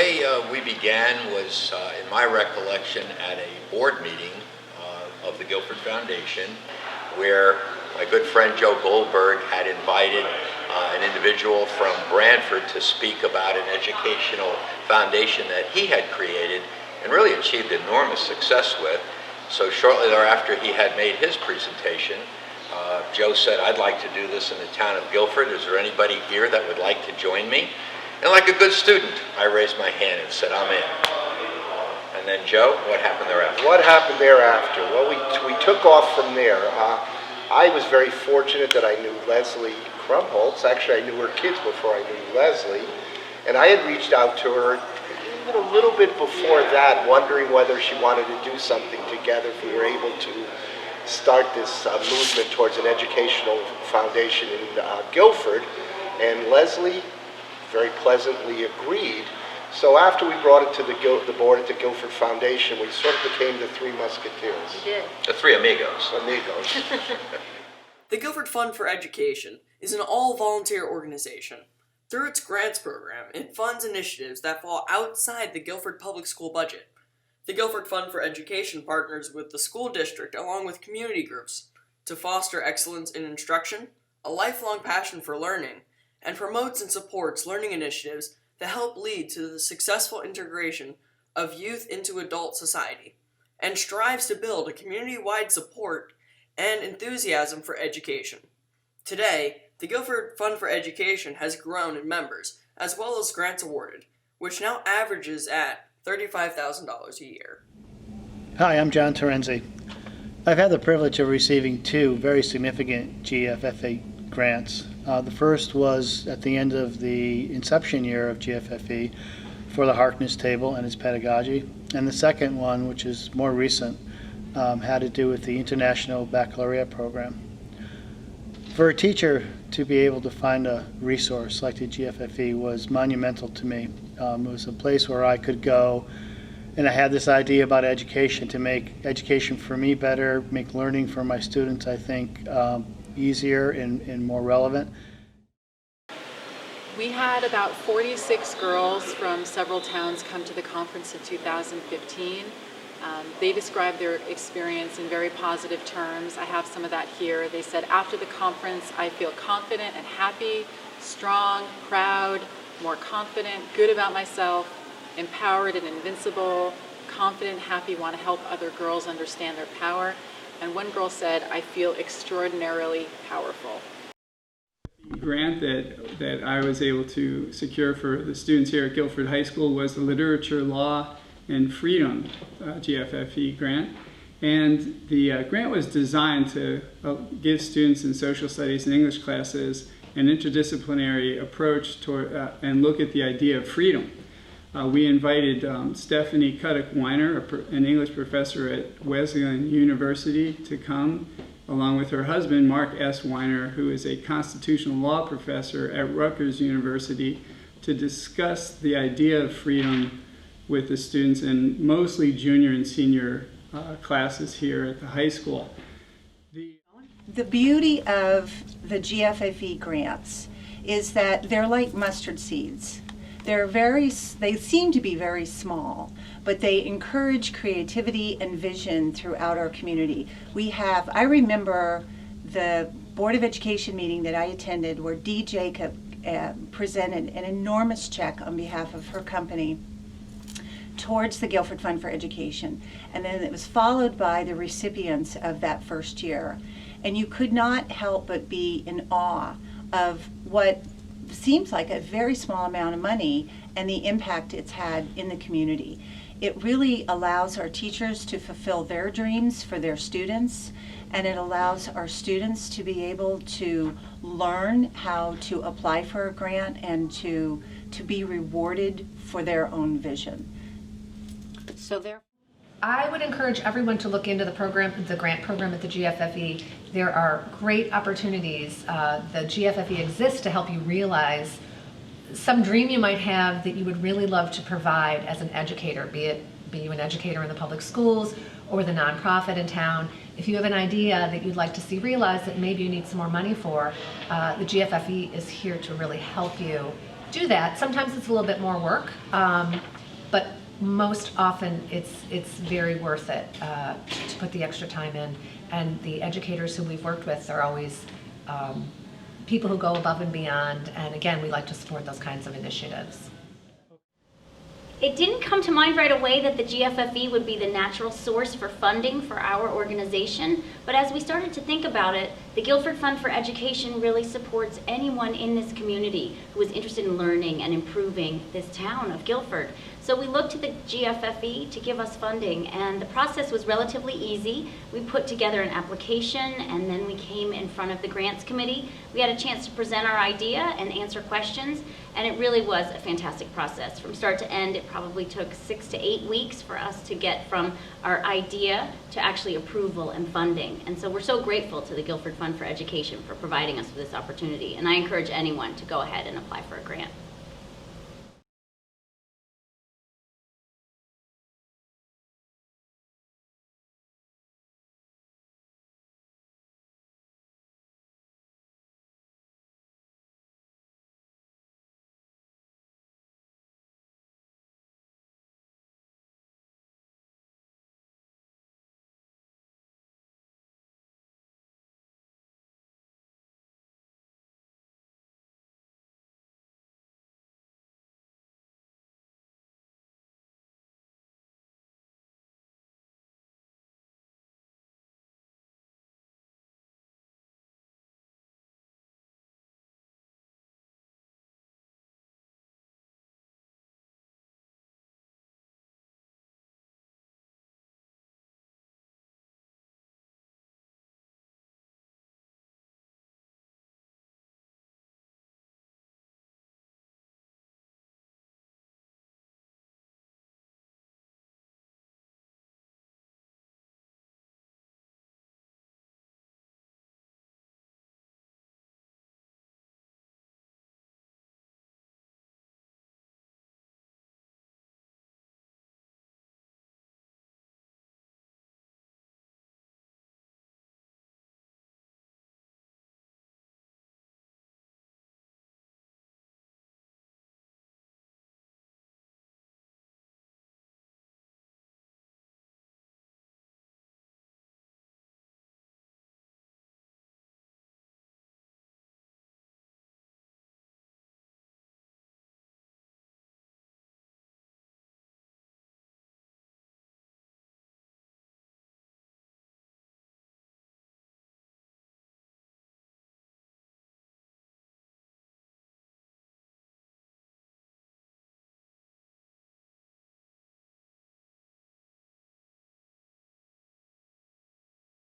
way we began was, in my recollection, at a board meeting of the Guilford Foundation, where my good friend Joe Goldberg had invited an individual from Branford to speak about an educational foundation that he had created and really achieved enormous success with. So shortly thereafter he had made his presentation. Joe said, "I'd like to do this in the town of Guilford. Is there anybody here that would like to join me?" And like a good student, I raised my hand and said, "I'm in." And then, Joe, what happened thereafter? What happened thereafter? Well, we took off from there. I was very fortunate that I knew Leslie Krumholtz. Actually, I knew her kids before I knew Leslie. And I had reached out to her even a little bit before that, wondering whether she wanted to do something together if we were able to start this movement towards an educational foundation in Guilford. And Leslie very pleasantly agreed. So after we brought it to the board at the Guilford Foundation, we sort of became the Three Musketeers. We did. The Three Amigos. Amigos. The Guilford Fund for Education is an all-volunteer organization. Through its grants program, it funds initiatives that fall outside the Guilford Public School budget. The Guilford Fund for Education partners with the school district along with community groups to foster excellence in instruction, a lifelong passion for learning, and promotes and supports learning initiatives that help lead to the successful integration of youth into adult society, and strives to build a community-wide support and enthusiasm for education. Today, the Guilford Fund for Education has grown in members, as well as grants awarded, which now averages at $35,000 a year. Hi, I'm John Terenzi. I've had the privilege of receiving two very significant GFFE grants. The first was at the end of the inception year of GFFE for the Harkness Table and its pedagogy. And the second one, which is more recent, had to do with the International Baccalaureate program. For a teacher to be able to find a resource like the GFFE was monumental to me. It was a place where I could go, and I had this idea about education to make education for me better, make learning for my students, I think, easier and more relevant. We had about 46 girls from several towns come to the conference in 2015. They described their experience in very positive terms. I have some of that here. They said, after the conference, I feel confident and happy, strong, proud, more confident, good about myself, empowered and invincible, confident, happy, want to help other girls understand their power. And one girl said, I feel extraordinarily powerful. The grant that I was able to secure for the students here at Guilford High School was the Literature, Law, and Freedom GFFE grant. And the grant was designed to give students in social studies and English classes an interdisciplinary approach toward, and look at the idea of freedom. We invited Stephanie Cuddick Weiner, an English professor at Wesleyan University, to come, along with her husband, Mark S. Weiner, who is a constitutional law professor at Rutgers University, to discuss the idea of freedom with the students in mostly junior and senior classes here at the high school. The beauty of the GFFE grants is that they're like mustard seeds. They seem to be very small, but they encourage creativity and vision throughout our community. I remember the Board of Education meeting that I attended where Dee Jacob presented an enormous check on behalf of her company towards the Guilford Fund for Education. And then it was followed by the recipients of that first year. And you could not help but be in awe of what seems like a very small amount of money and the impact it's had in the community. It really allows our teachers to fulfill their dreams for their students, and it allows our students to be able to learn how to apply for a grant and to be rewarded for their own vision. I would encourage everyone to look into the grant program at the GFFE. There are great opportunities. The GFFE exists to help you realize some dream you might have that you would really love to provide as an educator, be you an educator in the public schools or the nonprofit in town. If you have an idea that you'd like to see realized that maybe you need some more money for, the GFFE is here to really help you do that. Sometimes it's a little bit more work. but most often it's very worth it to put the extra time in. And the educators who we've worked with are always people who go above and beyond. And again, we like to support those kinds of initiatives. It didn't come to mind right away that the GFFE would be the natural source for funding for our organization, but as we started to think about it, the Guilford Fund for Education really supports anyone in this community who is interested in learning and improving this town of Guilford. So we looked to the GFFE to give us funding, and the process was relatively easy. We put together an application, and then we came in front of the grants committee. We had a chance to present our idea and answer questions, and it really was a fantastic process. From start to end, it probably took 6 to 8 weeks for us to get from our idea to actually approval and funding. And so we're so grateful to the Guilford Fund for Education for providing us with this opportunity, and I encourage anyone to go ahead and apply for a grant.